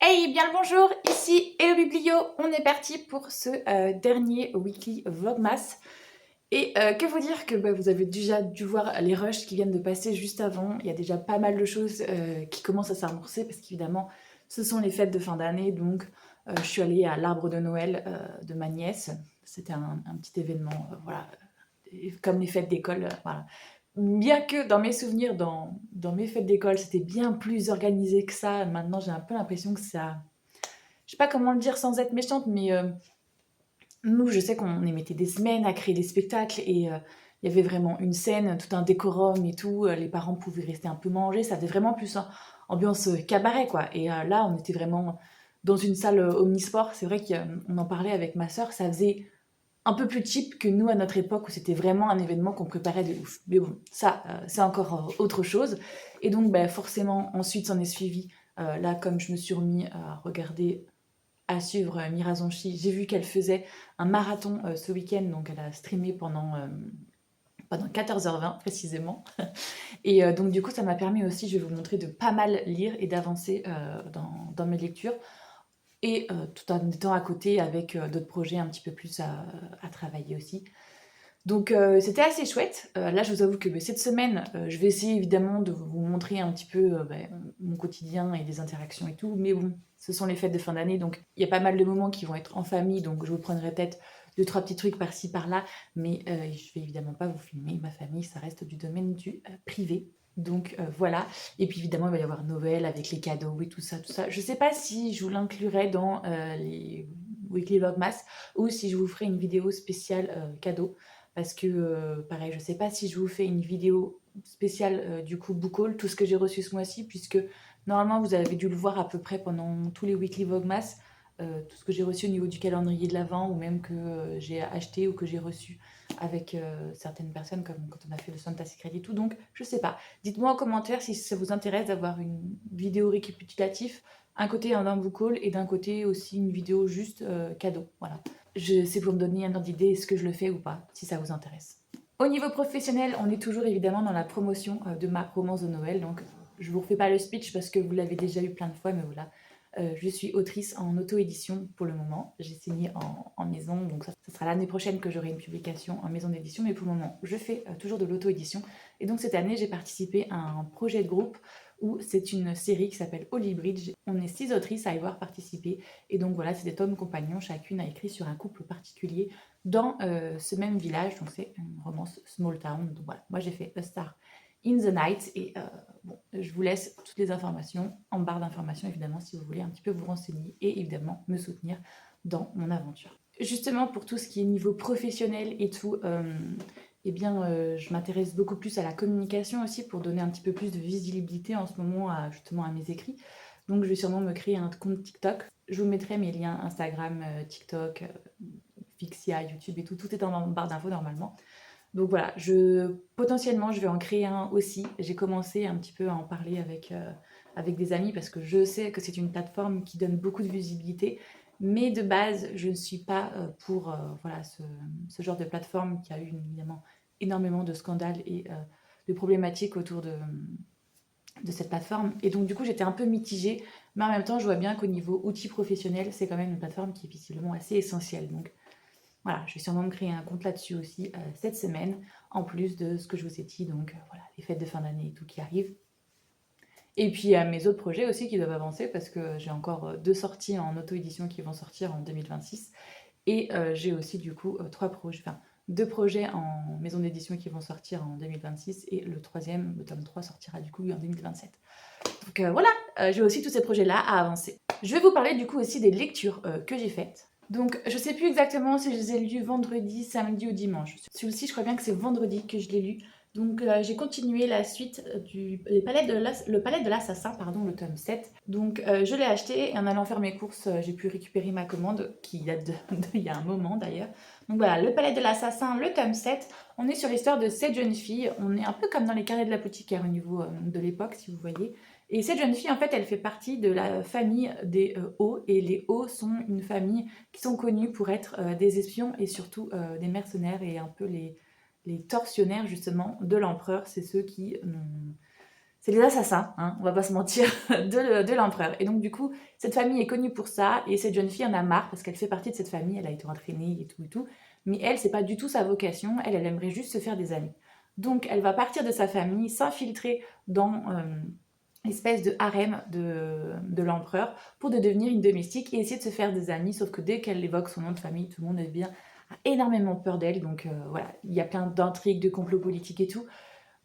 Hey, bien le bonjour, ici Hello Biblio, on est parti pour ce dernier weekly vlogmas. Et que vous dire que vous avez déjà dû voir les rushs qui viennent de passer juste avant. Il y a déjà pas mal de choses qui commencent à s'amorcer parce qu'évidemment ce sont les fêtes de fin d'année. Donc je suis allée à l'arbre de Noël de ma nièce. C'était un petit événement, voilà, comme les fêtes d'école, voilà. Bien que dans mes souvenirs, dans mes fêtes d'école, c'était bien plus organisé que ça. Maintenant, j'ai un peu l'impression que ça... Je sais pas comment le dire sans être méchante, mais nous, je sais qu'on y mettait des semaines à créer des spectacles et il y avait vraiment une scène, tout un décorum et tout. Les parents pouvaient rester un peu manger. Ça faisait vraiment plus ambiance cabaret, quoi. Et là, on était vraiment dans une salle omnisport. C'est vrai qu'on en parlait avec ma sœur. Ça faisait un peu plus cheap que nous à notre époque où c'était vraiment un événement qu'on préparait de ouf. Mais bon, ça, c'est encore autre chose. Et donc, forcément, ensuite, s'en est suivi. Là, comme je me suis remis à regarder, à suivre Mira Zonchi, j'ai vu qu'elle faisait un marathon ce week-end. Donc, elle a streamé pendant 14h20 précisément. Et donc, du coup, ça m'a permis aussi, je vais vous montrer, de pas mal lire et d'avancer dans mes lectures et tout en étant à côté avec d'autres projets un petit peu plus à travailler aussi. Donc c'était assez chouette. Là, je vous avoue que cette semaine, je vais essayer évidemment de vous montrer un petit peu mon quotidien et les interactions et tout. Mais bon, ce sont les fêtes de fin d'année, donc il y a pas mal de moments qui vont être en famille. Donc je vous prendrai peut-être deux, trois petits trucs par-ci, par-là. Mais je vais évidemment pas vous filmer. Ma famille, ça reste du domaine du privé. Donc voilà. Et puis évidemment, il va y avoir Noël avec les cadeaux et tout ça, tout ça. Je sais pas si je vous l'inclurai dans les Weekly Vlogmas ou si je vous ferai une vidéo spéciale cadeau. Parce que, pareil, je sais pas si je vous fais une vidéo spéciale du coup book haul, tout ce que j'ai reçu ce mois-ci, puisque normalement vous avez dû le voir à peu près pendant tous les weekly vlogmas, tout ce que j'ai reçu au niveau du calendrier de l'Avent, ou même que j'ai acheté ou que j'ai reçu avec certaines personnes, comme quand on a fait le Santa Secret et tout. Donc, je sais pas. Dites-moi en commentaire si ça vous intéresse d'avoir une vidéo récapitulative, un côté d'un book haul et d'un côté aussi une vidéo juste cadeau. Voilà. C'est pour me donner un ordre d'idée, est-ce que je le fais ou pas, si ça vous intéresse. Au niveau professionnel, on est toujours évidemment dans la promotion de ma romance de Noël, donc je vous refais pas le speech parce que vous l'avez déjà eu plein de fois, mais voilà. Je suis autrice en auto-édition pour le moment. J'ai signé en maison, donc ça sera l'année prochaine que j'aurai une publication en maison d'édition, mais pour le moment, je fais toujours de l'auto-édition. Et donc cette année, j'ai participé à un projet de groupe où c'est une série qui s'appelle Holy Bridge. On est 6 autrices à y avoir participé. Et donc voilà, c'est des tomes compagnons, chacune a écrit sur un couple particulier dans ce même village. Donc c'est une romance small town. Donc voilà, moi j'ai fait A Star in the Night. Et bon, je vous laisse toutes les informations en barre d'informations, évidemment, si vous voulez un petit peu vous renseigner et évidemment me soutenir dans mon aventure. Justement, pour tout ce qui est niveau professionnel et tout, eh bien, je m'intéresse beaucoup plus à la communication aussi pour donner un petit peu plus de visibilité en ce moment justement à mes écrits. Donc, je vais sûrement me créer un compte TikTok. Je vous mettrai mes liens Instagram, TikTok, Fixia, YouTube et tout. Tout est en barre d'infos normalement. Donc voilà, potentiellement, je vais en créer un aussi. J'ai commencé un petit peu à en parler avec des amis parce que je sais que c'est une plateforme qui donne beaucoup de visibilité. Mais de base, je ne suis pas pour voilà, ce genre de plateforme qui a eu évidemment énormément de scandales et de problématiques autour de cette plateforme. Et donc, du coup, j'étais un peu mitigée. Mais en même temps, je vois bien qu'au niveau outils professionnels, c'est quand même une plateforme qui est visiblement assez essentielle. Donc, voilà, je vais sûrement me créer un compte là-dessus aussi cette semaine, en plus de ce que je vous ai dit, donc voilà, les fêtes de fin d'année et tout qui arrivent. Et puis mes autres projets aussi qui doivent avancer parce que j'ai encore deux sorties en auto-édition qui vont sortir en 2026. Et j'ai aussi du coup deux projets en maison d'édition qui vont sortir en 2026 et le troisième, le tome 3, sortira du coup en 2027. Donc voilà, j'ai aussi tous ces projets-là à avancer. Je vais vous parler du coup aussi des lectures que j'ai faites. Donc, je sais plus exactement si je les ai lus vendredi, samedi ou dimanche. Celui-ci, je crois bien que c'est vendredi que je l'ai lu. Donc, j'ai continué la suite le palais de l'assassin, pardon, le tome 7. Donc, je l'ai acheté et en allant faire mes courses, j'ai pu récupérer ma commande, qui date il y a un moment d'ailleurs. Donc voilà, le palais de l'assassin, le tome 7. On est sur l'histoire de cette jeune fille. On est un peu comme dans les carnets de l'apothicaire au niveau de l'époque, si vous voyez. Et cette jeune fille, en fait, elle fait partie de la famille des Hauts. Et les Hauts sont une famille qui sont connus pour être des espions et surtout des mercenaires et un peu les tortionnaires justement de l'empereur. C'est ceux qui c'est les assassins, hein, on va pas se mentir, de l'empereur. Et donc du coup, cette famille est connue pour ça, et cette jeune fille en a marre, parce qu'elle fait partie de cette famille, elle a été entraînée et tout et tout, mais elle, c'est pas du tout sa vocation, elle aimerait juste se faire des amis. Donc elle va partir de sa famille, s'infiltrer dans l'espèce de harem de l'empereur, pour de devenir une domestique et essayer de se faire des amis, sauf que dès qu'elle évoque son nom de famille, tout le monde a énormément peur d'elle, donc voilà, il y a plein d'intrigues, de complots politiques et tout.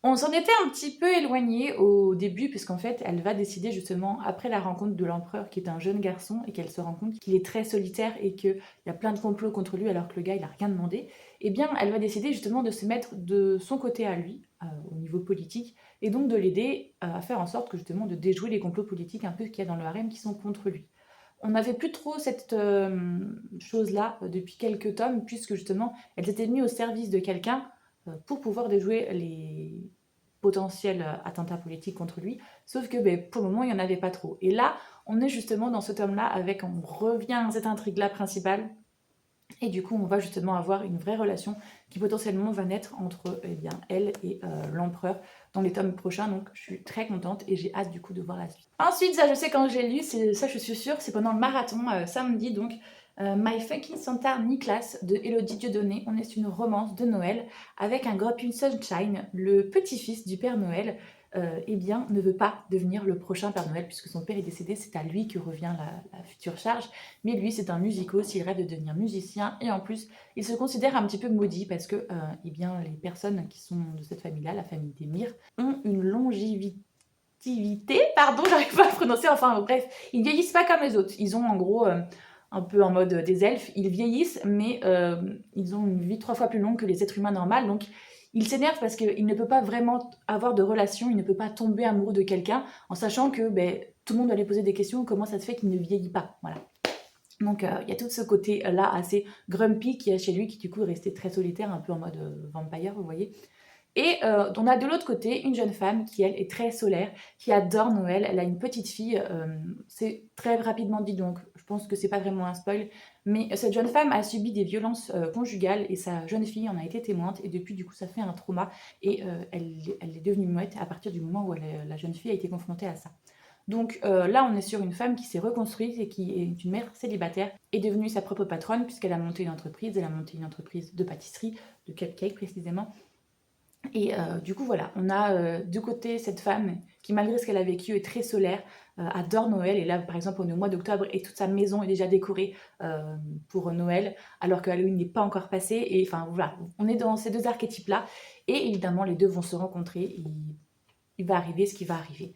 On s'en était un petit peu éloigné au début, puisqu'en fait, elle va décider justement, après la rencontre de l'empereur, qui est un jeune garçon, et qu'elle se rend compte qu'il est très solitaire et qu'il y a plein de complots contre lui, alors que le gars, il a rien demandé, eh bien, elle va décider justement de se mettre de son côté à lui, au niveau politique, et donc de l'aider à faire en sorte que justement de déjouer les complots politiques un peu qu'il y a dans le harem qui sont contre lui. On n'avait plus trop cette chose-là depuis quelques tomes, puisque justement, elle s'était mise au service de quelqu'un pour pouvoir déjouer les potentiels attentats politiques contre lui, sauf que pour le moment, il n'y en avait pas trop. Et là, on est justement dans ce tome-là, on revient à cette intrigue-là principale, et du coup, on va justement avoir une vraie relation qui potentiellement va naître entre elle et l'empereur dans les tomes prochains. Donc, je suis très contente et j'ai hâte du coup de voir la suite. Ensuite, ça, je sais quand j'ai lu, ça, je suis sûre, c'est pendant le marathon samedi. Donc, My Fucking Santa Nicholas de Elodie Dieudonné. On est sur une romance de Noël avec un Gropin Sunshine, le petit-fils du Père Noël. Ne veut pas devenir le prochain Père Noël puisque son père est décédé, c'est à lui que revient la future charge. Mais lui, c'est un musicos, il rêve de devenir musicien et en plus, il se considère un petit peu maudit parce que les personnes qui sont de cette famille-là, la famille des Mires, ont une longévité, pardon, j'arrive pas à prononcer, enfin bref, ils ne vieillissent pas comme les autres. Ils ont en gros, un peu en mode des elfes, ils vieillissent, mais ils ont une vie 3 fois plus longue que les êtres humains normaux, donc il s'énerve parce qu'il ne peut pas vraiment avoir de relation, il ne peut pas tomber amoureux de quelqu'un en sachant que tout le monde va lui poser des questions, comment ça se fait qu'il ne vieillit pas, voilà. Donc il y a tout ce côté-là assez grumpy qui est chez lui, qui du coup est resté très solitaire, un peu en mode vampire, vous voyez. Et on a de l'autre côté une jeune femme qui, elle, est très solaire, qui adore Noël. Elle a une petite fille, c'est très rapidement dit, donc je pense que c'est pas vraiment un spoil. Mais cette jeune femme a subi des violences conjugales et sa jeune fille en a été témoin. Et depuis, du coup, ça fait un trauma. Et elle est devenue muette à partir du moment où la jeune fille a été confrontée à ça. Donc là, on est sur une femme qui s'est reconstruite et qui est une mère célibataire, est devenue sa propre patronne puisqu'elle a monté une entreprise. Elle a monté une entreprise de pâtisserie, de cupcake précisément. Et du coup, voilà, on a de côté cette femme qui, malgré ce qu'elle a vécu, est très solaire, adore Noël. Et là, par exemple, on est au mois d'octobre et toute sa maison est déjà décorée pour Noël, alors que Halloween n'est pas encore passé. Et enfin, voilà, on est dans ces deux archétypes-là. Et évidemment, les deux vont se rencontrer. Et il va arriver ce qui va arriver.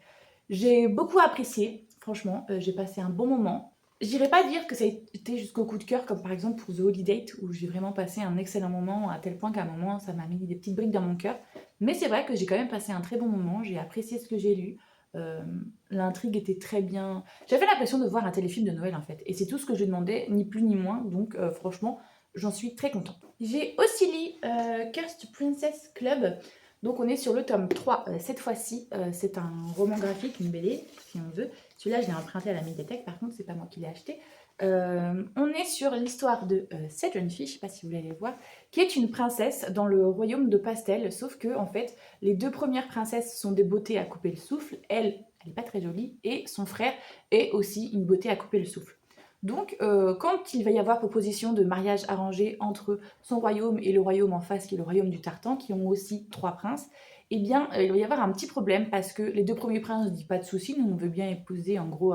J'ai beaucoup apprécié, franchement, j'ai passé un bon moment. J'irais pas dire que ça a été jusqu'au coup de cœur, comme par exemple pour The Holiday, où j'ai vraiment passé un excellent moment, à tel point qu'à un moment, ça m'a mis des petites briques dans mon cœur. Mais c'est vrai que j'ai quand même passé un très bon moment, j'ai apprécié ce que j'ai lu. Euh, L'intrigue était très bien. J'avais l'impression de voir un téléfilm de Noël en fait. Et c'est tout ce que je demandais, ni plus ni moins. Donc franchement, j'en suis très contente. J'ai aussi lu Cursed Princess Club. Donc on est sur le tome 3 cette fois-ci. C'est un roman graphique, une BD, si on veut. Celui-là, je l'ai emprunté à la médiathèque, par contre, c'est pas moi qui l'ai acheté. On est sur l'histoire de cette jeune fille, je sais pas si vous allez voir, qui est une princesse dans le royaume de Pastel, sauf que, en fait, les deux premières princesses sont des beautés à couper le souffle. Elle est pas très jolie, et son frère est aussi une beauté à couper le souffle. Donc, quand il va y avoir proposition de mariage arrangé entre son royaume et le royaume en face, qui est le royaume du Tartan, qui ont aussi 3 princes, eh bien, il va y avoir un petit problème parce que les 2 premiers princes ne disent pas de soucis, nous on veut bien épouser, en gros,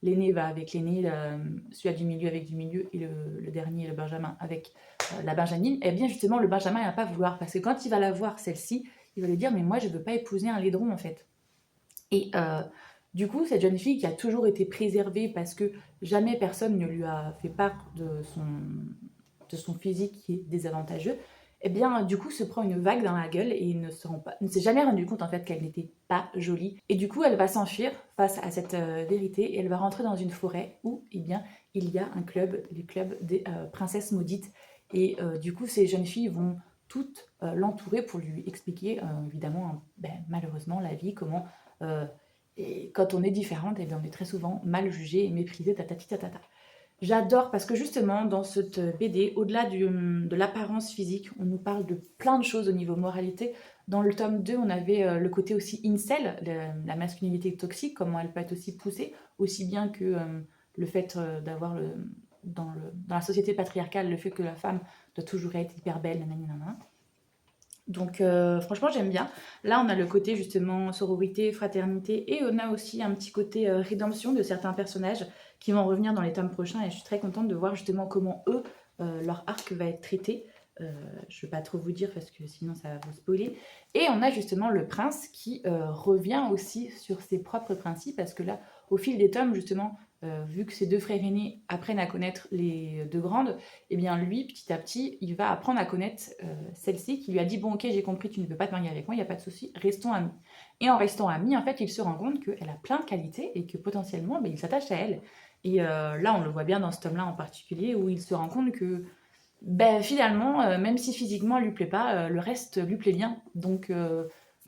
l'aîné va avec l'aîné, celui du milieu avec du milieu, et le dernier, le Benjamin, avec la Benjamine. Et bien justement, le Benjamin, il va pas vouloir, parce que quand il va la voir, celle-ci, il va lui dire, mais moi, je veux pas épouser un laidron, en fait. Et du coup, cette jeune fille qui a toujours été préservée parce que jamais personne ne lui a fait part de son physique qui est désavantageux, eh bien, du coup, se prend une vague dans la gueule et ne s'est jamais rendu compte en fait qu'elle n'était pas jolie. Et du coup, elle va s'enfuir face à cette vérité et elle va rentrer dans une forêt où, eh bien, il y a un club, les clubs des princesses maudites. Et du coup, ces jeunes filles vont toutes l'entourer pour lui expliquer, évidemment, malheureusement, la vie, comment et quand on est différente, eh bien, on est très souvent mal jugé et méprisé, tatati tatata. J'adore parce que justement, dans cette BD, au-delà de l'apparence physique, on nous parle de plein de choses au niveau moralité. Dans le tome 2, on avait le côté aussi incel, la masculinité toxique, comment elle peut être aussi poussée, aussi bien que le fait d'avoir dans la société patriarcale, le fait que la femme doit toujours être hyper belle, nanani, nanana. Donc franchement j'aime bien. Là on a le côté justement sororité, fraternité et on a aussi un petit côté rédemption de certains personnages qui vont revenir dans les tomes prochains et je suis très contente de voir justement comment eux, leur arc va être traité. Je ne vais pas trop vous dire parce que sinon ça va vous spoiler. Et on a justement le prince qui revient aussi sur ses propres principes parce que là au fil des tomes justement, vu que ses deux frères aînés apprennent à connaître les deux grandes, et bien lui, petit à petit, il va apprendre à connaître celle-ci qui lui a dit bon ok j'ai compris tu ne veux pas te marier avec moi, il n'y a pas de souci, restons amis. Et en restant amis, en fait, il se rend compte qu'elle a plein de qualités et que potentiellement il s'attache à elle. Et là on le voit bien dans ce tome-là en particulier où il se rend compte que finalement, même si physiquement elle lui plaît pas, le reste lui plaît bien. Donc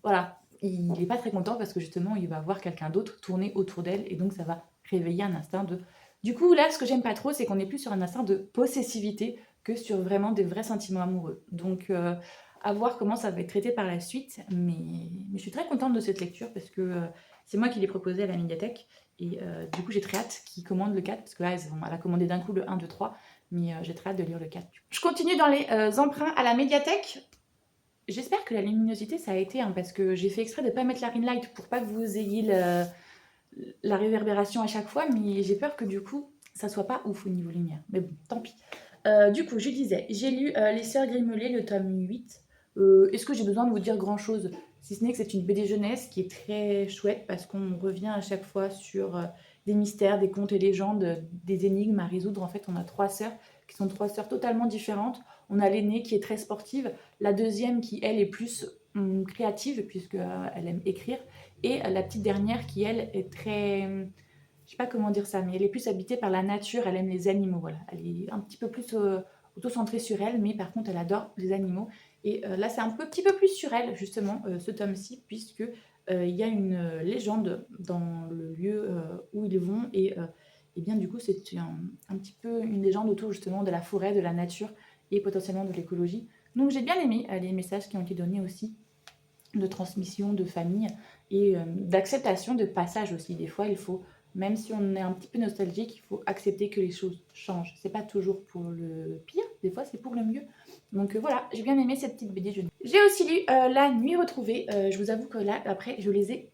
voilà, il n'est pas très content parce que justement il va voir quelqu'un d'autre tourner autour d'elle et donc ça va réveiller un instinct de... Du coup là ce que j'aime pas trop c'est qu'on est plus sur un instinct de possessivité que sur vraiment des vrais sentiments amoureux. Donc à voir comment ça va être traité par la suite, mais je suis très contente de cette lecture parce que c'est moi qui l'ai proposée à la médiathèque et du coup j'ai très hâte qu'ils commandent le 4 parce que là elle a commandé d'un coup le 1, 2, 3 mais j'ai très hâte de lire le 4. Je continue dans les emprunts à la médiathèque. J'espère que la luminosité ça a été, hein, parce que j'ai fait exprès de ne pas mettre la ring light pour pas que vous ayez la réverbération à chaque fois, mais j'ai peur que du coup ça soit pas ouf au niveau lumière. Mais bon, tant pis. Du coup, je disais, j'ai lu Les Sœurs Grimmelées, le tome 8. Est-ce que j'ai besoin de vous dire grand chose? Si ce n'est que c'est une BD jeunesse qui est très chouette parce qu'on revient à chaque fois sur des mystères, des contes et légendes, des énigmes à résoudre. En fait, on a trois sœurs qui sont trois sœurs totalement différentes. On a l'aînée qui est très sportive, la deuxième qui, elle, est plus créative puisqu'elle aime écrire, et la petite dernière qui, elle, est très... je sais pas comment dire ça, mais elle est plus habitée par la nature, elle aime les animaux, voilà. Elle est un petit peu plus auto-centrée sur elle, mais par contre, elle adore les animaux. Et là, c'est un petit peu plus sur elle, justement, ce tome-ci, puisque il y a une légende dans le lieu où ils vont, et bien du coup, c'est un petit peu une légende autour justement de la forêt, de la nature et potentiellement de l'écologie. Donc j'ai bien aimé les messages qui ont été donnés aussi, de transmission, de famille et d'acceptation, de passage aussi. Des fois, il faut, même si on est un petit peu nostalgique, il faut accepter que les choses changent. C'est pas toujours pour le pire, des fois c'est pour le mieux. Donc voilà, j'ai bien aimé cette petite BD jeunesse. J'ai aussi lu La Nuit Retrouvée. Je vous avoue que là, après, je les ai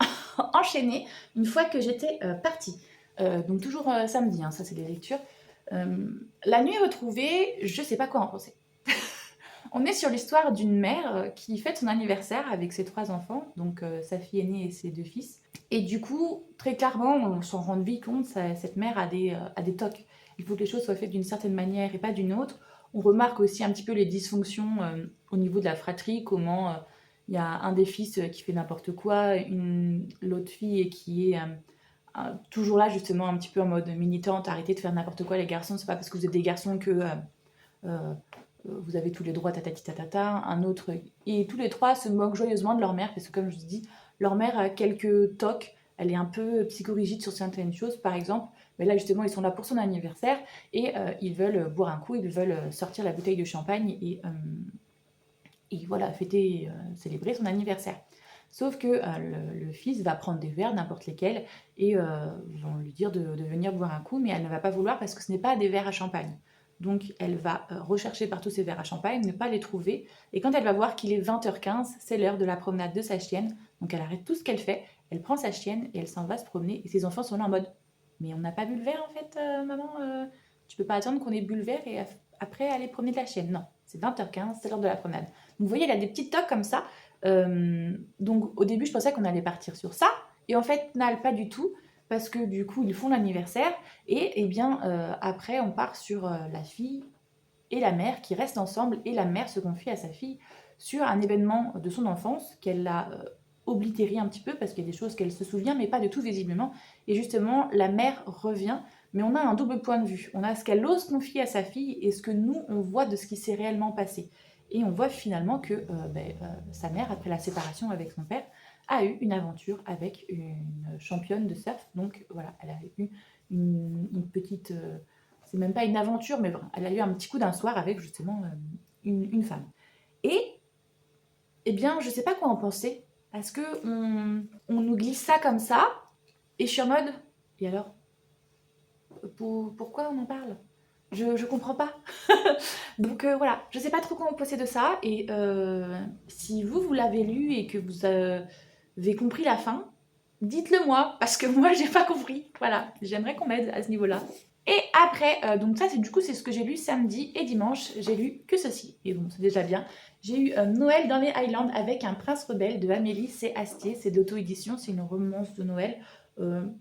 enchaînés une fois que j'étais partie. Donc toujours samedi, hein, ça c'est des lectures. La Nuit Retrouvée, je sais pas quoi en penser. On est sur l'histoire d'une mère qui fête son anniversaire avec ses trois enfants, donc sa fille aînée et ses deux fils. Et du coup, très clairement, on s'en rend vite compte, cette mère a des tocs. Il faut que les choses soient faites d'une certaine manière et pas d'une autre. On remarque aussi un petit peu les dysfonctions au niveau de la fratrie, comment il y a un des fils qui fait n'importe quoi, l'autre fille qui est toujours là justement un petit peu en mode militante, arrêtez de faire n'importe quoi les garçons, c'est pas parce que vous êtes des garçons que... euh, vous avez tous les droits, tatati tatata, un autre, et tous les trois se moquent joyeusement de leur mère, parce que comme je vous dis, leur mère a quelques tocs, elle est un peu psychorigide sur certaines choses, par exemple, mais là justement ils sont là pour son anniversaire, et ils veulent boire un coup, ils veulent sortir la bouteille de champagne, et voilà, fêter, célébrer son anniversaire. Sauf que le fils va prendre des verres, n'importe lesquels, et vont lui dire de venir boire un coup, mais elle ne va pas vouloir parce que ce n'est pas des verres à champagne. Donc elle va rechercher partout ses verres à champagne, ne pas les trouver, et quand elle va voir qu'il est 20h15, c'est l'heure de la promenade de sa chienne, donc elle arrête tout ce qu'elle fait, elle prend sa chienne et elle s'en va se promener, et ses enfants sont là en mode « Mais on n'a pas bu le verre en fait, maman, tu peux pas attendre qu'on ait bu le verre et après aller promener la chienne. Non, c'est 20h15, c'est l'heure de la promenade. » Donc vous voyez, il y a des petits tocs comme ça. Donc au début, je pensais qu'on allait partir sur ça. Et en fait, non, pas du tout. Parce que du coup, ils font l'anniversaire. Et bien, après, on part sur la fille et la mère qui restent ensemble. Et la mère se confie à sa fille sur un événement de son enfance qu'elle a oblitéré un petit peu parce qu'il y a des choses qu'elle se souvient, mais pas de tout visiblement. Et justement, la mère revient. Mais on a un double point de vue. On a ce qu'elle ose confier à sa fille et ce que nous, on voit de ce qui s'est réellement passé. Et on voit finalement que sa mère, après la séparation avec son père, a eu une aventure avec une championne de surf. Donc voilà, elle a eu une petite c'est même pas une aventure, mais elle a eu un petit coup d'un soir avec justement une femme. Et, eh bien, je sais pas quoi en penser, parce que on nous glisse ça comme ça, et je suis en mode, et alors pourquoi on en parle? Je comprends pas. Donc voilà, je sais pas trop comment penser de ça, et si vous l'avez lu et que vous avez compris la fin, dites-le moi, parce que moi j'ai pas compris. Voilà, j'aimerais qu'on m'aide à ce niveau-là. Et après, donc ça c'est ce que j'ai lu samedi et dimanche, j'ai lu que ceci. Et bon, c'est déjà bien. J'ai eu Noël dans les Highlands avec un prince rebelle de Amélie C. Astier. C'est de l'auto-édition, c'est une romance de Noël.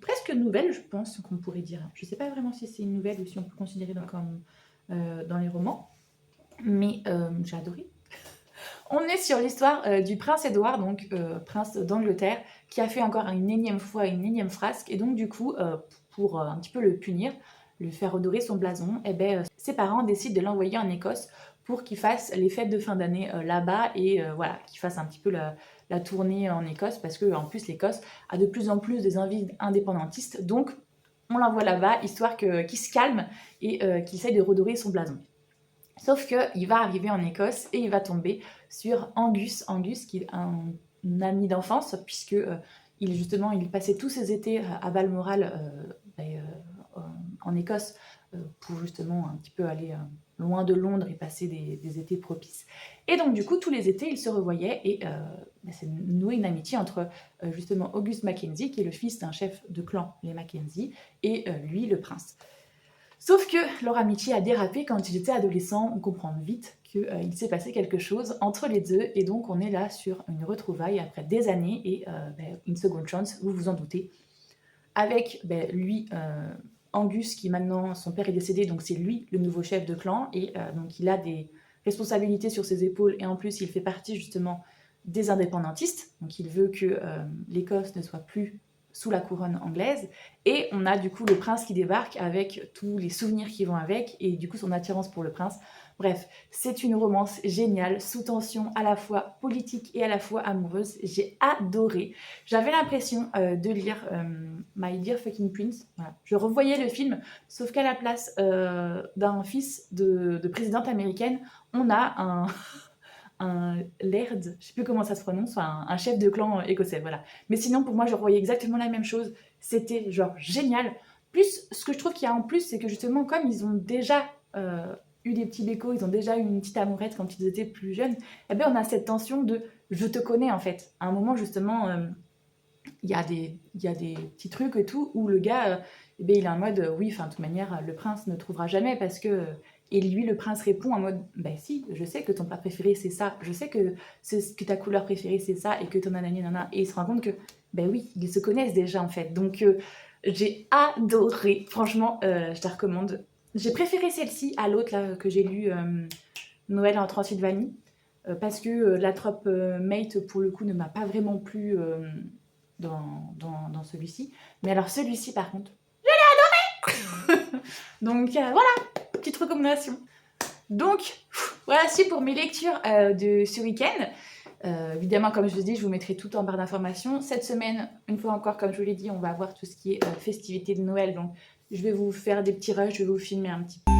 Presque nouvelle, je pense qu'on pourrait dire. Je sais pas vraiment si c'est une nouvelle ou si on peut considérer comme dans les romans. Mais j'ai adoré. On est sur l'histoire du prince Édouard, donc prince d'Angleterre, qui a fait encore une énième fois une énième frasque. Et donc du coup, pour un petit peu le punir, lui faire redorer son blason, eh ben, ses parents décident de l'envoyer en Écosse pour qu'il fasse les fêtes de fin d'année là-bas et voilà, qu'il fasse un petit peu la tournée en Écosse, parce que en plus l'Écosse a de plus en plus des envies indépendantistes, donc on l'envoie là-bas histoire qu'il se calme et qu'il essaye de redorer son blason. Sauf qu'il va arriver en Écosse et il va tomber sur Angus, qui est un ami d'enfance, puisque il passait tous ses étés à Balmoral en Écosse pour justement un petit peu aller loin de Londres et passer des étés propices. Et donc du coup, tous les étés, ils se revoyaient et c'est noué une amitié entre justement August Mackenzie, qui est le fils d'un chef de clan, les Mackenzie, et lui, le prince. Sauf que leur amitié a dérapé quand ils étaient adolescents. On comprend vite qu'il s'est passé quelque chose entre les deux, et donc on est là sur une retrouvaille après des années et une seconde chance, vous vous en doutez, avec lui, Angus, qui maintenant, son père est décédé, donc c'est lui le nouveau chef de clan, et donc il a des responsabilités sur ses épaules, et en plus il fait partie justement des indépendantistes, donc il veut que l'Écosse ne soit plus sous la couronne anglaise, et on a du coup le prince qui débarque avec tous les souvenirs qui vont avec, et du coup son attirance pour le prince. Bref, c'est une romance géniale, sous tension, à la fois politique et à la fois amoureuse. J'ai adoré. J'avais l'impression de lire My Dear Fucking Prince. Voilà. Je revoyais le film, sauf qu'à la place d'un fils de présidente américaine, on a un laird, je sais plus comment ça se prononce, enfin un chef de clan écossais, voilà. Mais sinon, pour moi, je revoyais exactement la même chose. C'était genre génial. Plus, ce que je trouve qu'il y a en plus, c'est que justement, comme ils ont déjà eu des petits bécos, ils ont déjà eu une petite amourette quand ils étaient plus jeunes, eh bien, on a cette tension de je te connais en fait. À un moment, justement, il y a des petits trucs et tout où le gars, il est en mode oui, enfin, de toute manière, le prince ne trouvera jamais parce que. Et lui, le prince répond en mode ben si, je sais que ton plat préféré c'est ça, je sais que ta couleur préférée c'est ça et que ton nanani nana. Et il se rend compte que ben oui, ils se connaissent déjà en fait. Donc j'ai adoré, franchement, je te recommande. J'ai préféré celle-ci à l'autre là que j'ai lu, Noël en Transylvanie, parce que la trope mate pour le coup ne m'a pas vraiment plu dans celui-ci. Mais alors celui-ci par contre, je l'ai adoré. Donc voilà, petite recommandation. Donc voici pour mes lectures de ce week-end. Évidemment, comme je vous dis, je vous mettrai tout en barre d'informations. Cette semaine, une fois encore, comme je vous l'ai dit, on va voir tout ce qui est festivité de Noël. Donc je vais vous faire des petits rushs, je vais vous filmer un petit peu.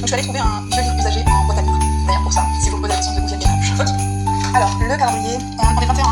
je suis allée trouver un joli usager en boîte à livres. D'ailleurs pour ça, si vous vous posez la question de où viennent les rushs, je vote. Alors, le calendrier, on est 21.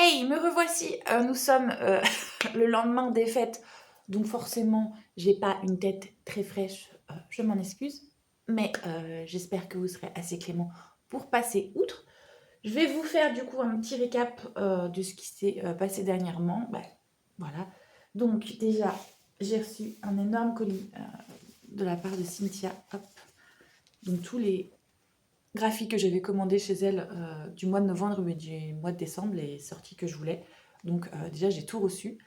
Hey, me revoici. Nous sommes le lendemain des fêtes, donc forcément, j'ai pas une tête très fraîche. Je m'en excuse, mais j'espère que vous serez assez clément pour passer outre. Je vais vous faire du coup un petit récap de ce qui s'est passé dernièrement. Voilà. Donc déjà, j'ai reçu un énorme colis de la part de Cynthia. Hop. Donc tous les graphiques que j'avais commandés chez elle du mois de novembre et du mois de décembre, les sorties que je voulais. Donc déjà, j'ai tout reçu.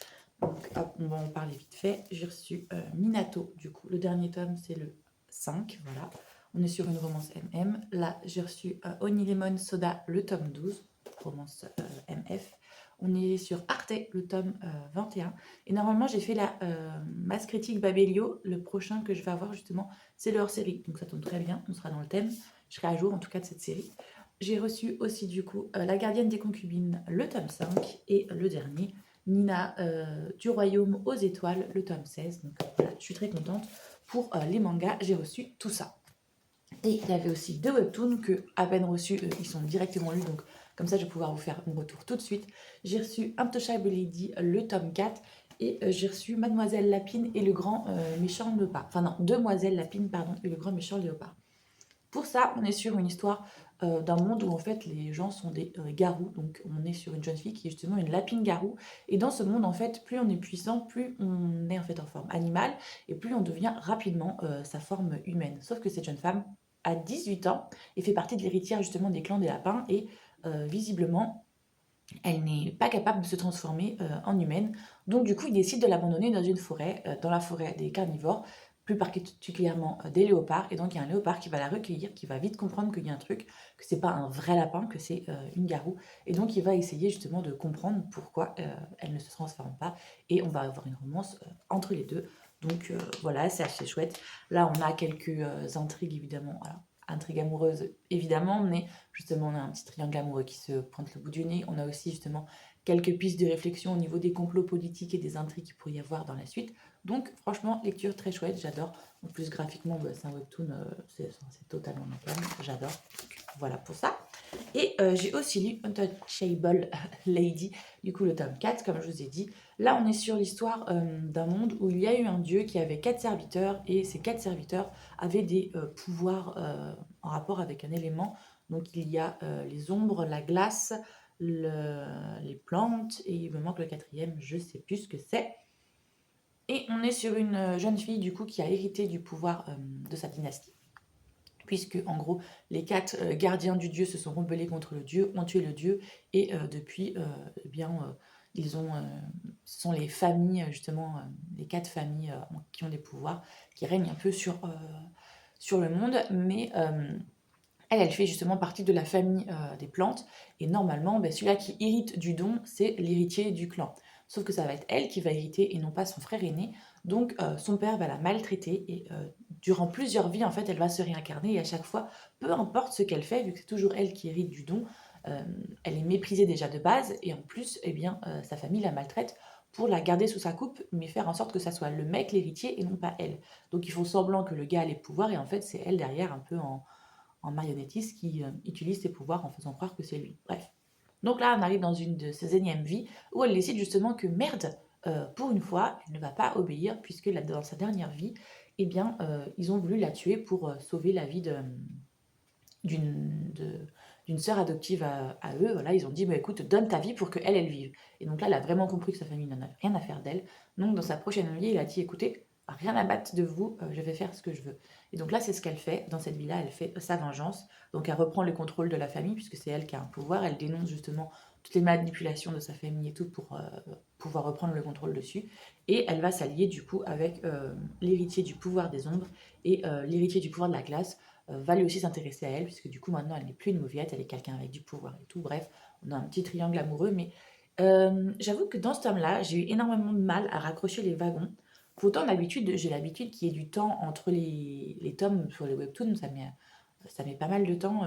Donc hop, on va en parler vite fait. J'ai reçu Minato, du coup. Le dernier tome, c'est le 5, voilà. On est sur une romance MM. Là, j'ai reçu Oni Lemon Soda, le tome 12, romance MF. On est sur Arte, le tome 21. Et normalement, j'ai fait la masse critique Babelio. Le prochain que je vais avoir, justement, c'est le hors-série. Donc ça tombe très bien, on sera dans le thème. Je serai à jour, en tout cas, de cette série. J'ai reçu aussi, du coup, La gardienne des concubines, le tome 5. Et le dernier, Nina du royaume aux étoiles, le tome 16. Donc voilà, je suis très contente. Pour les mangas, j'ai reçu tout ça. Et il y avait aussi deux webtoons que, à peine reçus, ils sont directement lus. Donc comme ça, je vais pouvoir vous faire mon retour tout de suite. J'ai reçu Untouchable Lady, le tome 4. Et j'ai reçu Mademoiselle Lapine et le grand méchant léopard. Enfin non, Demoiselle Lapine, pardon, et le grand méchant léopard. Pour ça, on est sur une histoire d'un monde où en fait les gens sont des garous. Donc on est sur une jeune fille qui est justement une lapine garou. Et dans ce monde, en fait, plus on est puissant, plus on est en fait en forme animale et plus on devient rapidement sa forme humaine. Sauf que cette jeune femme a 18 ans et fait partie de l'héritière justement des clans des lapins et visiblement elle n'est pas capable de se transformer en humaine. Donc du coup, il décide de l'abandonner dans une forêt, dans la forêt des carnivores, plus particulièrement des léopards. Et donc il y a un léopard qui va la recueillir, qui va vite comprendre qu'il y a un truc, que c'est pas un vrai lapin, que c'est une garou. Et donc il va essayer justement de comprendre pourquoi elle ne se transforme pas. Et on va avoir une romance entre les deux. Donc voilà, c'est assez chouette. Là, on a quelques intrigues évidemment. Alors, intrigue amoureuse évidemment, mais justement on a un petit triangle amoureux qui se pointe le bout du nez. On a aussi justement quelques pistes de réflexion au niveau des complots politiques et des intrigues qu'il pourrait y avoir dans la suite. Donc franchement, lecture très chouette, j'adore. En plus graphiquement, c'est un webtoon, c'est totalement ma cam, j'adore. Voilà pour ça. Et j'ai aussi lu Untouchable Lady, du coup le tome 4, comme je vous ai dit. Là, on est sur l'histoire d'un monde où il y a eu un dieu qui avait 4 serviteurs, et ces 4 serviteurs avaient des pouvoirs en rapport avec un élément. Donc il y a les ombres, la glace, les plantes, et il me manque le quatrième, je sais plus ce que c'est. Et on est sur une jeune fille du coup qui a hérité du pouvoir de sa dynastie. Puisque en gros les 4 gardiens du dieu se sont rebellés contre le dieu, ont tué le dieu, et depuis eh bien Ce sont les familles, justement, les 4 familles qui ont des pouvoirs, qui règnent un peu sur le monde, mais elle fait justement partie de la famille des plantes, et normalement, celui-là qui hérite du don, c'est l'héritier du clan. Sauf que ça va être elle qui va hériter et non pas son frère aîné, donc son père va la maltraiter, et durant plusieurs vies, en fait, elle va se réincarner, et à chaque fois, peu importe ce qu'elle fait, vu que c'est toujours elle qui hérite du don, euh, elle est méprisée déjà de base, et en plus, eh bien, sa famille la maltraite pour la garder sous sa coupe, mais faire en sorte que ça soit le mec l'héritier et non pas elle. Donc ils font semblant que le gars a les pouvoirs, et en fait, c'est elle derrière, un peu en marionnettiste, qui utilise ses pouvoirs en faisant croire que c'est lui. Bref. Donc là, on arrive dans une de ses énièmes vies où elle décide justement que merde, pour une fois, elle ne va pas obéir, puisque là, dans sa dernière vie, eh bien, ils ont voulu la tuer pour sauver la vie d'une d'une sœur adoptive à eux. Voilà, ils ont dit, bah, écoute, donne ta vie pour qu'elle, elle vive. Et donc là, elle a vraiment compris que sa famille n'en a rien à faire d'elle. Donc dans sa prochaine vie, il a dit, écoutez, rien à battre de vous, je vais faire ce que je veux. Et donc là, c'est ce qu'elle fait. Dans cette vie-là, elle fait sa vengeance. Donc elle reprend le contrôle de la famille, puisque c'est elle qui a un pouvoir. Elle dénonce justement toutes les manipulations de sa famille et tout pour pouvoir reprendre le contrôle dessus. Et elle va s'allier du coup avec l'héritier du pouvoir des ombres et l'héritier du pouvoir de la glace, va lui aussi s'intéresser à elle, puisque du coup maintenant elle n'est plus une mauviette, elle est quelqu'un avec du pouvoir et tout. Bref, on a un petit triangle amoureux, mais j'avoue que dans ce tome-là, j'ai eu énormément de mal à raccrocher les wagons. Pourtant, d'habitude, j'ai l'habitude qu'il y ait du temps entre les tomes sur les webtoons, ça met pas mal de temps.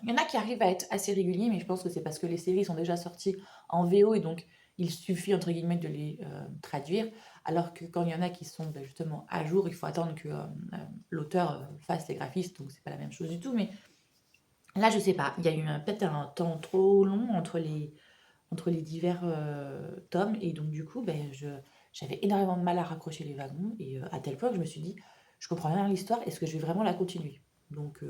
Il y en a qui arrivent à être assez réguliers, mais je pense que c'est parce que les séries sont déjà sorties en VO, et donc il suffit entre guillemets de les traduire. Alors que quand il y en a qui sont justement à jour, il faut attendre que l'auteur fasse les graphistes, donc c'est pas la même chose du tout. Mais là, je sais pas, il y a eu peut-être un temps trop long entre les divers tomes, et donc du coup, j'avais énormément de mal à raccrocher les wagons, et à tel point que je me suis dit, je comprends rien à l'histoire, est-ce que je vais vraiment la continuer? Donc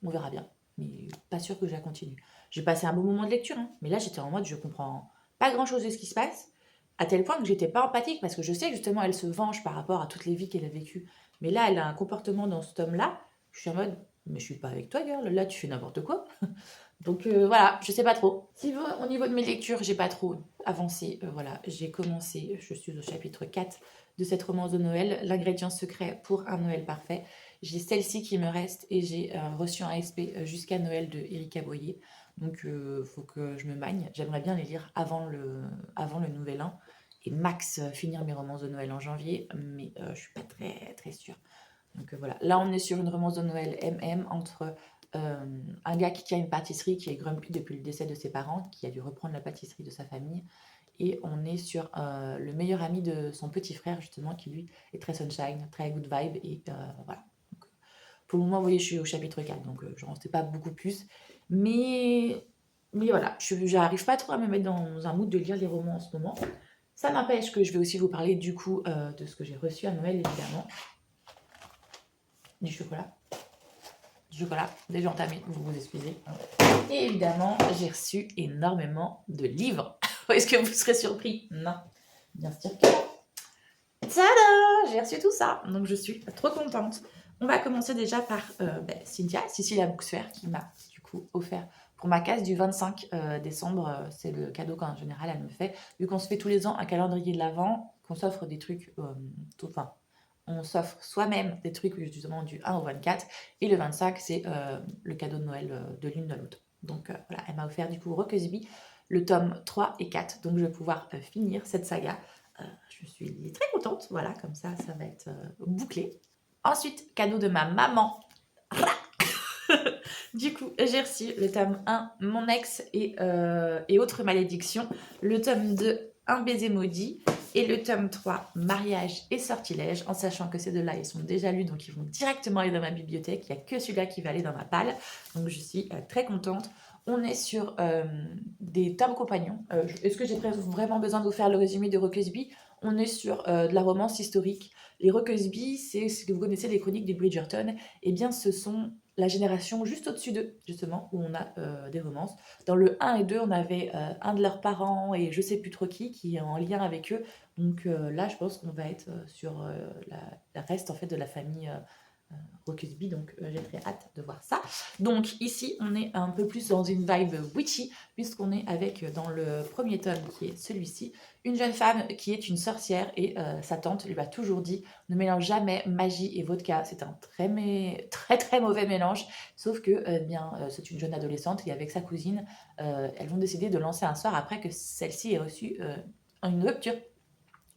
on verra bien, mais pas sûr que je la continue. J'ai passé un bon moment de lecture, hein, mais là j'étais en mode, je comprends pas grand-chose de ce qui se passe, à tel point que j'étais pas empathique, parce que je sais que justement elle se venge par rapport à toutes les vies qu'elle a vécues, mais là elle a un comportement dans ce tome-là, je suis en mode, mais je suis pas avec toi, girl, là tu fais n'importe quoi. Donc voilà, je sais pas trop. Si au niveau de mes lectures, j'ai pas trop avancé. Voilà, j'ai commencé, je suis au chapitre 4 de cette romance de Noël, l'ingrédient secret pour un Noël parfait. J'ai celle-ci qui me reste, et j'ai reçu un SP jusqu'à Noël de Erika Boyer. Donc faut que je me magne. J'aimerais bien les lire avant le nouvel an, et max finir mes romances de Noël en janvier, mais je suis pas très très sûre. Donc voilà, là on est sur une romance de Noël MM entre un gars qui tient une pâtisserie, qui est grumpy depuis le décès de ses parents, qui a dû reprendre la pâtisserie de sa famille, et on est sur le meilleur ami de son petit frère, justement, qui lui est très sunshine, très good vibe, et voilà. Donc, pour le moment, vous voyez, je suis au chapitre 4, donc je n'en sais pas beaucoup plus, mais voilà, je n'arrive pas trop à me mettre dans un mood de lire les romans en ce moment. Ça n'empêche que je vais aussi vous parler du coup de ce que j'ai reçu à Noël, évidemment. Du chocolat déjà entamé, vous vous excusez. Et évidemment, j'ai reçu énormément de livres. Est-ce que vous serez surpris? Non, bien sûr que non. Tada! J'ai reçu tout ça, donc je suis trop contente. On va commencer déjà par Cynthia, Cecilia Booksfair, qui m'a du coup offert pour ma case du 25 décembre. C'est le cadeau qu'en général elle me fait. Vu qu'on se fait tous les ans un calendrier de l'Avent, qu'on s'offre des trucs, on s'offre soi-même des trucs justement du 1 au 24, et le 25 c'est le cadeau de Noël de l'une de l'autre. Donc voilà, elle m'a offert du coup Rokesby, le tome 3 et 4, donc je vais pouvoir finir cette saga. Je suis très contente, voilà, comme ça va être bouclé. Ensuite, cadeau de ma maman. Du coup, j'ai reçu le tome 1, Mon ex et autres malédictions, le tome 2, Un baiser maudit, et le tome 3, Mariage et sortilège, en sachant que ces deux-là, ils sont déjà lus, donc ils vont directement aller dans ma bibliothèque. Il n'y a que celui-là qui va aller dans ma palle, donc je suis très contente. On est sur des tomes compagnons. Est-ce que j'ai vraiment besoin de vous faire le résumé de Rokesby? On est sur de la romance historique. Les Rokesby, c'est ce que vous connaissez, les chroniques des Bridgerton. Eh bien, ce sont la génération juste au-dessus d'eux, justement, où on a des romances. Dans le 1 et 2, on avait un de leurs parents et je sais plus trop qui est en lien avec eux. Donc là, je pense qu'on va être sur la reste en fait de la famille Rocusby, donc j'ai très hâte de voir ça. Donc ici, on est un peu plus dans une vibe witchy, puisqu'on est avec, dans le premier tome, qui est celui-ci, une jeune femme qui est une sorcière, et sa tante lui a toujours dit « Ne mélange jamais magie et vodka, c'est un très mauvais mélange », sauf que c'est une jeune adolescente, et avec sa cousine, elles vont décider de lancer un sort après que celle-ci ait reçu une rupture.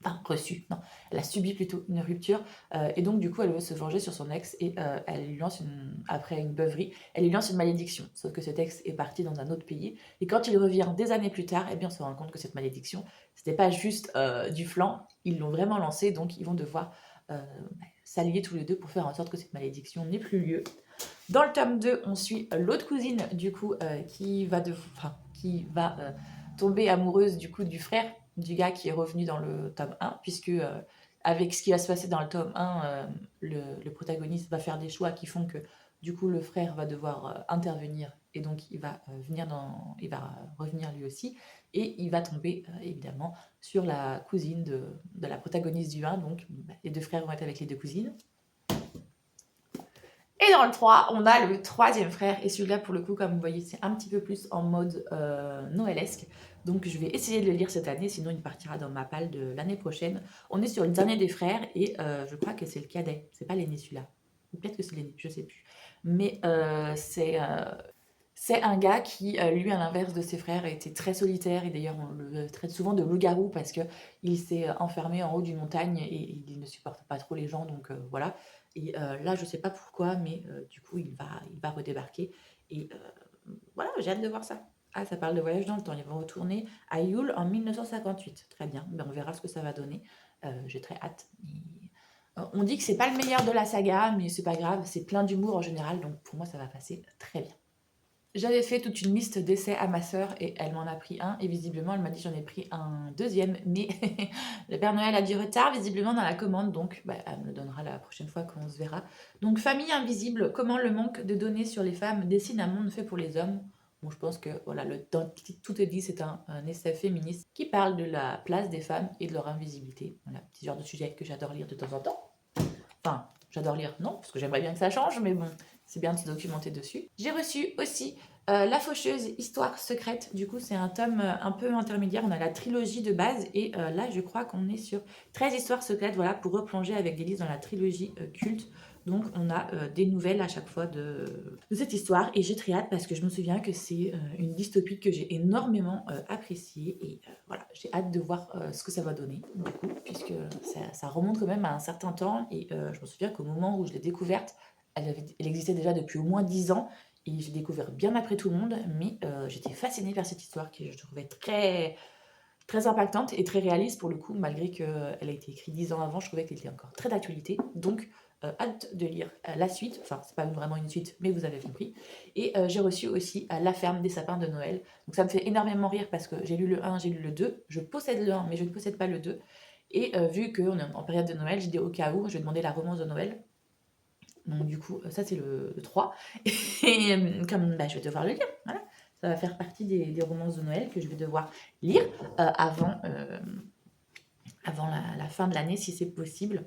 Enfin, reçu, non, elle a subi plutôt une rupture, et donc du coup elle veut se venger sur son ex, et elle lui lance après une beuverie, elle lui lance une malédiction, sauf que cet ex est parti dans un autre pays, et quand il revient des années plus tard, eh bien on se rend compte que cette malédiction, c'était pas juste du flan, ils l'ont vraiment lancée, donc ils vont devoir s'allier tous les deux pour faire en sorte que cette malédiction n'ait plus lieu. Dans le tome 2, on suit l'autre cousine, du coup, qui va tomber amoureuse du coup du frère du gars qui est revenu dans le tome 1, puisque avec ce qui va se passer dans le tome 1, le protagoniste va faire des choix qui font que du coup le frère va devoir intervenir, et donc il va revenir lui aussi, et il va tomber évidemment sur la cousine de la protagoniste du 1, donc les deux frères vont être avec les deux cousines. Et dans le 3, on a le troisième frère, et celui-là, pour le coup, comme vous voyez, c'est un petit peu plus en mode noëlesque. Donc je vais essayer de le lire cette année, sinon il partira dans ma palle de l'année prochaine. On est sur le dernier des frères, et je crois que c'est le cadet, c'est pas l'aîné celui-là. Ou peut-être que c'est l'aîné, je sais plus. Mais c'est un gars qui, lui, à l'inverse de ses frères, était très solitaire, et d'ailleurs on le traite souvent de loup-garou parce qu'il s'est enfermé en haut d'une montagne, et il ne supporte pas trop les gens, donc voilà. Et là, je sais pas pourquoi, mais du coup, il va redébarquer. Et voilà, j'ai hâte de voir ça. Ah, ça parle de voyage dans le temps. Ils vont retourner à Yule en 1958. Très bien, ben, on verra ce que ça va donner. J'ai très hâte. On dit que c'est pas le meilleur de la saga, mais c'est pas grave, c'est plein d'humour en général, donc pour moi, ça va passer très bien. J'avais fait toute une liste d'essais à ma sœur, et elle m'en a pris un, et visiblement elle m'a dit j'en ai pris un deuxième, mais le Père Noël a du retard visiblement dans la commande, donc elle me le donnera la prochaine fois qu'on se verra. Donc Famille invisible, comment le manque de données sur les femmes dessine un monde fait pour les hommes. Bon, je pense que voilà, dans le titre, tout est dit, c'est un essai féministe qui parle de la place des femmes et de leur invisibilité. Voilà, petit genre de sujet que j'adore lire de temps en temps. Enfin, j'adore lire, non, parce que j'aimerais bien que ça change, mais bon, c'est bien de se documenter dessus. J'ai reçu aussi La Faucheuse, Histoire secrète. Du coup, c'est un tome un peu intermédiaire. On a la trilogie de base, et là, je crois qu'on est sur 13 histoires secrètes, voilà, pour replonger avec des livres dans la trilogie culte. Donc, on a des nouvelles à chaque fois de cette histoire, et j'ai très hâte parce que je me souviens que c'est une dystopie que j'ai énormément appréciée, et voilà, j'ai hâte de voir ce que ça va donner, du coup, puisque ça remonte quand même à un certain temps, et je me souviens qu'au moment où je l'ai découverte, elle existait déjà depuis au moins 10 ans, et j'ai découvert bien après tout le monde, mais j'étais fascinée par cette histoire que je trouvais très impactante et très réaliste pour le coup, malgré qu'elle a été écrite 10 ans avant, je trouvais qu'elle était encore très d'actualité. Donc, hâte de lire la suite. Enfin, c'est pas vraiment une suite, mais vous avez compris. Et j'ai reçu aussi La Ferme des sapins de Noël. Donc, ça me fait énormément rire parce que j'ai lu le 1, j'ai lu le 2. Je possède le 1, mais je ne possède pas le 2. Et vu qu'on est en période de Noël, j'ai dit au cas où, je vais demander la romance de Noël. Donc, du coup, ça, c'est le 3. Et comme je vais devoir le lire, voilà. Ça va faire partie des romances de Noël que je vais devoir lire avant la fin de l'année, si c'est possible.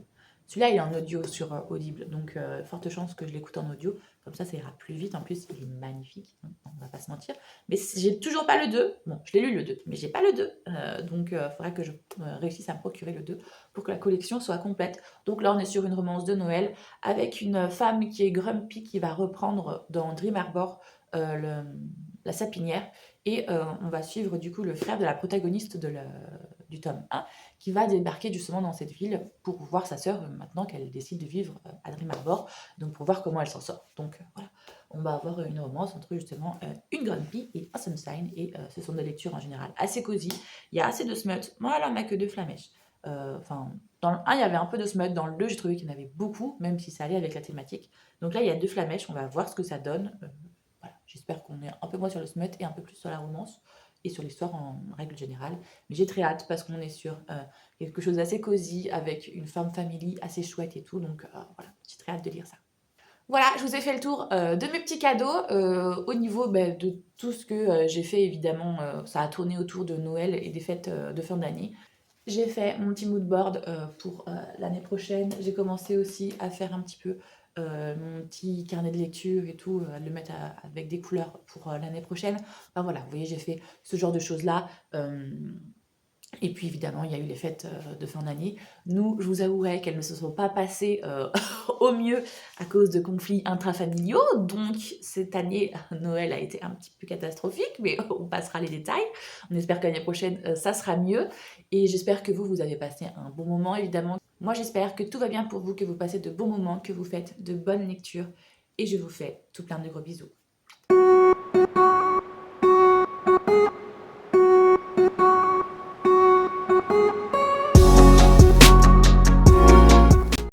Celui-là, il est en audio sur Audible, donc forte chance que je l'écoute en audio. Comme ça ira plus vite. En plus, il est magnifique, hein, on va pas se mentir. Mais j'ai toujours pas le 2. Bon, je l'ai lu le 2, mais j'ai pas le 2. Donc, il faudra que je réussisse à me procurer le 2 pour que la collection soit complète. Donc là, on est sur une romance de Noël avec une femme qui est grumpy, qui va reprendre dans Dream Harbor la sapinière. Et on va suivre du coup le frère de la protagoniste du tome 1, qui va débarquer justement dans cette ville pour voir sa sœur maintenant qu'elle décide de vivre à Dream Harbor, donc pour voir comment elle s'en sort. Donc voilà, on va avoir une romance entre justement une Grumpy et un Sunshine, et ce sont des lectures en général assez cosy. Il y a assez de smut. Moi, là, on n'a que 2 flamèches. Enfin, dans le 1, il y avait un peu de smut. Dans le 2, j'ai trouvé qu'il y en avait beaucoup, même si ça allait avec la thématique. Donc là, il y a 2 flamèches. On va voir ce que ça donne. Voilà. J'espère qu'on est un peu moins sur le smut et un peu plus sur la romance et sur l'histoire en règle générale. Mais j'ai très hâte parce qu'on est sur quelque chose d'assez cosy avec une femme family assez chouette et tout. Donc voilà, j'ai très hâte de lire ça. Voilà, je vous ai fait le tour de mes petits cadeaux. Au niveau de tout ce que j'ai fait, évidemment, ça a tourné autour de Noël et des fêtes de fin d'année. J'ai fait mon petit mood board pour l'année prochaine. J'ai commencé aussi à faire un petit peu mon petit carnet de lecture et tout, le mettre avec des couleurs pour l'année prochaine. Enfin voilà, vous voyez, j'ai fait ce genre de choses-là. Et puis évidemment, il y a eu les fêtes de fin d'année. Nous, je vous avouerai qu'elles ne se sont pas passées au mieux à cause de conflits intrafamiliaux. Donc cette année, Noël a été un petit peu catastrophique, mais on passera les détails. On espère que l'année prochaine, ça sera mieux. Et j'espère que vous avez passé un bon moment, évidemment. Moi, j'espère que tout va bien pour vous, que vous passez de bons moments, que vous faites de bonnes lectures. Et je vous fais tout plein de gros bisous.